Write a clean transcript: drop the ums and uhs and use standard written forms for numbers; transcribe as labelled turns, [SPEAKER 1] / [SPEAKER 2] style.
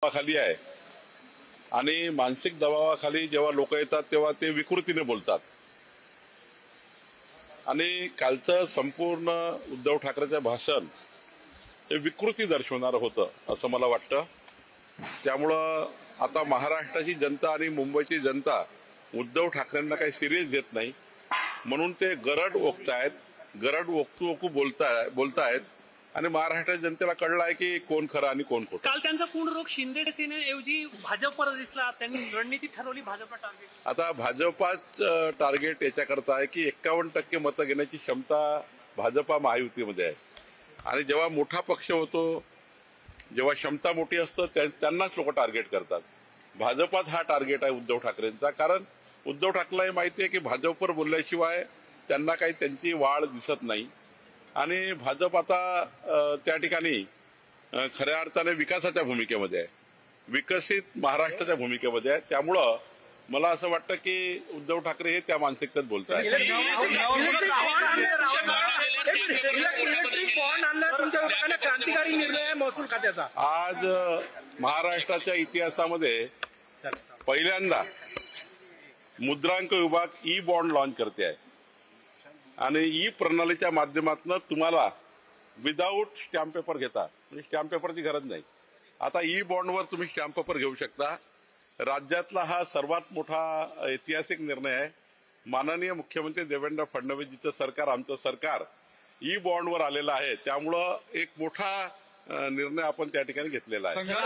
[SPEAKER 1] खाली आहे आणि मानसिक दबावाखाली जेव्हा लोक येतात तेव्हा ते विकृतीने बोलतात आणि कालचं संपूर्ण उद्धव ठाकरेचं भाषण हे विकृती दर्शवणारं होतं असं मला वाटतं। त्यामुळं आता महाराष्ट्राची जनता आणि मुंबईची जनता उद्धव ठाकरेंना काही सिरियस घेत नाही म्हणून ते गरड ओकतायत, गरड ओकू बोलतायत आणि महाराष्ट्राच्या जनतेला कळलं आहे की कोण खरं आणि कोण खोटं।
[SPEAKER 2] काल त्यांचा पूर्ण रोग शिंदे सेनेऐवजी भाजपवर दिसला, त्यांनी रणनीती ठरवली भाजपला टार्गेट।
[SPEAKER 1] आता भाजपाच टार्गेट याच्याकरता आहे की 51% मतं घेण्याची क्षमता भाजपा महायुतीमध्ये आहे आणि जेव्हा मोठा पक्ष होतो, जेव्हा क्षमता मोठी असतं त्यांनाच लोक टार्गेट करतात। भाजपाच हा टार्गेट आहे उद्धव ठाकरेंचा, कारण उद्धव ठाकरेला माहिती आहे की भाजपवर बोलल्याशिवाय त्यांना काही त्यांची वाढ दिसत नाही आणि भाजप आता त्या ठिकाणी खऱ्या अर्थाने विकासाच्या भूमिकेमध्ये आहे, विकसित महाराष्ट्राच्या भूमिकेमध्ये आहे। त्यामुळं मला असं वाटतं की उद्धव ठाकरे हे त्या मानसिकतेत बोलतात।
[SPEAKER 2] क्रांतिकारी निर्णय महसूल खात्याचा
[SPEAKER 1] आज महाराष्ट्राच्या इतिहासामध्ये पहिल्यांदा मुद्रांक विभाग ई बॉन्ड लॉन्च करते आहे आणि ई प्रणालीच्या माध्यमातून तुम्हाला विदाऊट स्टॅम्प पेपर घेता, म्हणजे स्टॅम्प पेपरची गरज नाही, आता ई बॉन्डवर तुम्ही स्टॅम्प पेपर घेऊ शकता। राज्यातला हा सर्वात मोठा ऐतिहासिक निर्णय आहे। माननीय मुख्यमंत्री देवेंद्र फडणवीसजीचं सरकार, आमचं सरकार ई बॉन्डवर आलेलं आहे, त्यामुळं एक मोठा निर्णय आपण त्या ठिकाणी घेतलेला आहे।